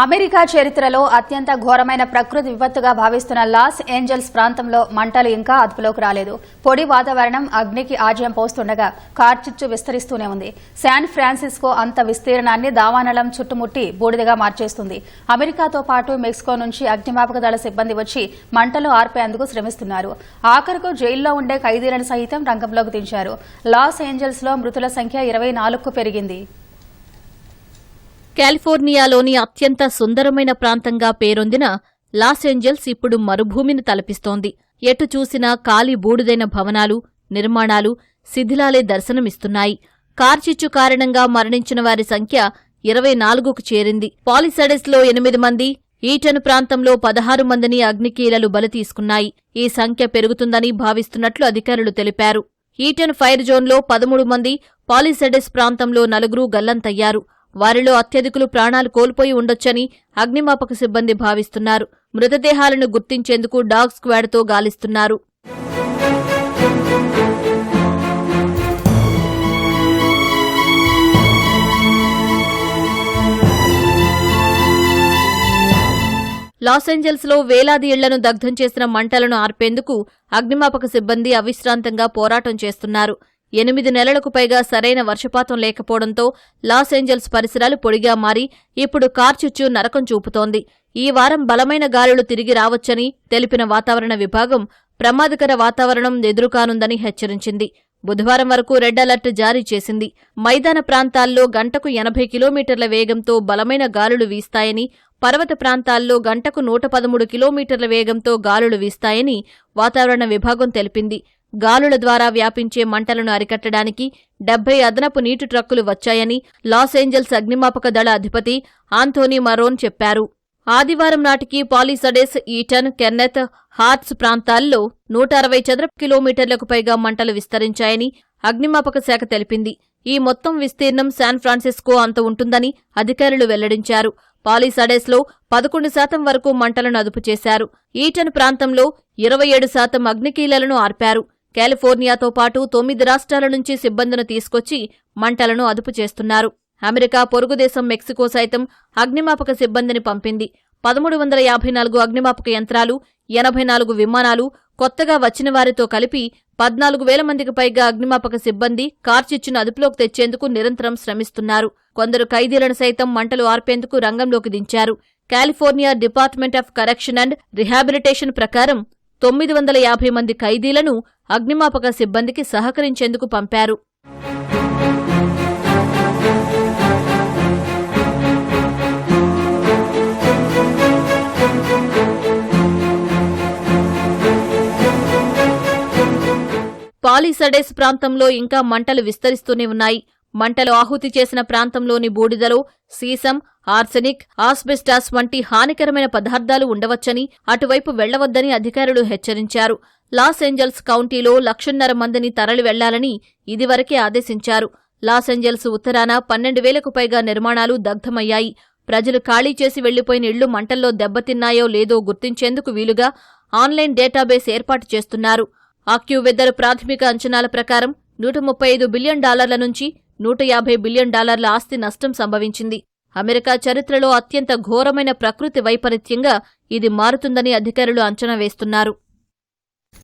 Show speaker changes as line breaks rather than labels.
America చరిత్రలో అత్యంత ఘోరమైన ప్రకృతి విపత్తుగా భావిస్తున్న లాస్ ఏంజల్స్ ప్రాంతంలో మంటలు ఇంకా అదుపులోకి రాలేదు. పొడి వాతావరణం అగ్నికి ఆజ్యం పోస్తుండగా కార్చిచ్చు విస్తరిస్తూనే ఉంది. శాన్ ఫ్రాన్సిస్కో అంత విస్తీర్ణాన్ని దావానలం చుట్టుముట్టి బూడిదగా మార్చేస్తుంది. అమెరికాతో పాటు మెక్సికో నుంచి అగ్నిమాపక దళ సిబ్బంది వచ్చి మంటలు ఆర్పేందుకు శ్రమిస్తున్నారు. ఆఖరుకు జైల్లో ఉండే ఖైదీలను సైతం రంగంలోకి దించారు. లాస్ ఏంజల్స్ లో మృతుల సంఖ్య 24కు పెరిగింది.
కాలిఫోర్నియాలోని అత్యంత సుందరమైన ప్రాంతంగా పేరొందిన లాస్ ఏంజల్స్ ఇప్పుడు మరుభూమిని తలపిస్తోంది. ఎటు చూసినా కాలి బూడిదైన భవనాలు, నిర్మాణాలు, శిథిలాలే దర్శనమిస్తున్నాయి. కార్చిచ్చు కారణంగా మరణించిన వారి సంఖ్య 24కు చేరింది. పాలిసడెస్లో 8 మంది, ఈటన్ ప్రాంతంలో 16 మందిని అగ్నికీలలు బలి తీసుకున్నాయి. ఈ సంఖ్య పెరుగుతుందని భావిస్తున్నట్లు అధికారులు తెలిపారు. ఈటన్ ఫైర్ జోన్లో 13 మంది, పాలిసడెస్ ప్రాంతంలో 4 గల్లంతయ్యారు. వారిలో అత్యధికులు ప్రాణాలు కోల్పోయి ఉండొచ్చని అగ్నిమాపక సిబ్బంది భావిస్తున్నారు. మృతదేహాలను గుర్తించేందుకు డాగ్ స్క్వాడ్తో గాలిస్తున్నారు. లాస్ ఏంజల్స్లో వేలాది ఇళ్లను దగ్ధం చేసిన మంటలను ఆర్పేందుకు అగ్నిమాపక సిబ్బంది అవిశ్రాంతంగా పోరాటం చేస్తున్నారు. 8 నెలలకు పైగా సరైన వర్షపాతం లేకపోవడంతో లాస్ ఏంజల్స్ పరిసరాలు పొడిగా మారి ఇప్పుడు కార్చిచ్చు నరకం చూపుతోంది. ఈ వారం బలమైన గాలులు తిరిగి రావచ్చని తెలిపిన వాతావరణ విభాగం ప్రమాదకర వాతావరణం ఎదురుకానుందని హెచ్చరించింది. బుధవారం వరకు రెడ్ అలర్ట్ జారీ చేసింది. మైదాన ప్రాంతాల్లో గంటకు 80 కిలోమీటర్ల వేగంతో బలమైన గాలులు వీస్తాయని, పర్వత ప్రాంతాల్లో గంటకు 113 కిలోమీటర్ల వేగంతో గాలులు వీస్తాయని వాతావరణ విభాగం తెలిపింది. గాలుల ద్వారా వ్యాపించే మంటలను అరికట్టడానికి 70 అదనపు నీటి ట్రక్కులు వచ్చాయని లాస్ ఏంజల్స్ అగ్నిమాపక దళ అధిపతి ఆంథోనీ మరోన్ చెప్పారు. ఆదివారం నాటికి పాలిసడెస్, ఈటన్, కెన్నెత్, హార్ట్స్ ప్రాంతాల్లో 160 చదరపు కిలోమీటర్లకు పైగా మంటలు విస్తరించాయని అగ్నిమాపక శాఖ తెలిపింది. ఈ మొత్తం విస్తీర్ణం శాన్ ఫ్రాన్సిస్కో అంత ఉంటుందని అధికారులు వెల్లడించారు. పాలిసడెస్లో 11% వరకు మంటలను అదుపు చేశారు. ఈటన్ ప్రాంతంలో 27% అగ్నికీలలను ఆర్పారు. కాలిఫోర్నియాతో పాటు 9 రాష్ట్రాల నుంచి సిబ్బందిని తీసుకొచ్చి మంటలను అదుపు చేస్తున్నారు. అమెరికా పొరుగుదేశం మెక్సికో సైతం అగ్నిమాపక సిబ్బందిని పంపింది. 1354 అగ్నిమాపక యంత్రాలు, 84 విమానాలు, కొత్తగా వచ్చిన వారితో కలిపి 14,000 మందికి పైగా అగ్నిమాపక సిబ్బంది కార్చిచ్చును అదుపులోకి తెచ్చేందుకు నిరంతరం శ్రమిస్తున్నారు. కొందరు ఖైదీలను సైతం మంటలు ఆర్పేందుకు రంగంలోకి దించారు. California department of correction and rehabilitation ప్రకారం 950 మంది ఖైదీలను అగ్నిమాపక సిబ్బందికి సహకరించేందుకు పంపారు. పాలిసడెస్ ప్రాంతంలో ఇంకా మంటలు విస్తరిస్తూనే ఉన్నాయి. మంటలు ఆహుతి చేసిన ప్రాంతంలోని బూడిదలో సీసం, ఆర్సెనిక్, ఆస్బెస్టాస్ వంటి హానికరమైన పదార్థాలు ఉండవచ్చని, అటువైపు వెళ్లవద్దని అధికారులు హెచ్చరించారు. లాస్ ఏంజల్స్ కౌంటీలో 1,50,000 మందిని తరలి వెళ్లాలని ఇదివరకే ఆదేశించారు. లాస్ ఏంజల్స్ ఉత్తరాన 12,000కు పైగా నిర్మాణాలు దగ్ధమయ్యాయి. ప్రజలు ఖాళీ చేసి వెళ్లిపోయిన ఇళ్లు మంటల్లో దెబ్బతిన్నాయో లేదో గుర్తించేందుకు వీలుగా ఆన్లైన్ డేటాబేస్ ఏర్పాటు చేస్తున్నారు. ఆక్యువెదర్ ప్రాథమిక అంచనాల ప్రకారం $135 బిలియన్ నుంచి $150 బిలియన్ ఆస్తి నష్టం సంభవించింది. అమెరికా చరిత్రలో అత్యంత ఘోరమైన ప్రకృతి వైపరీత్యంగా ఇది మారుతుందని అధికారులు అంచనా వేస్తున్నారు.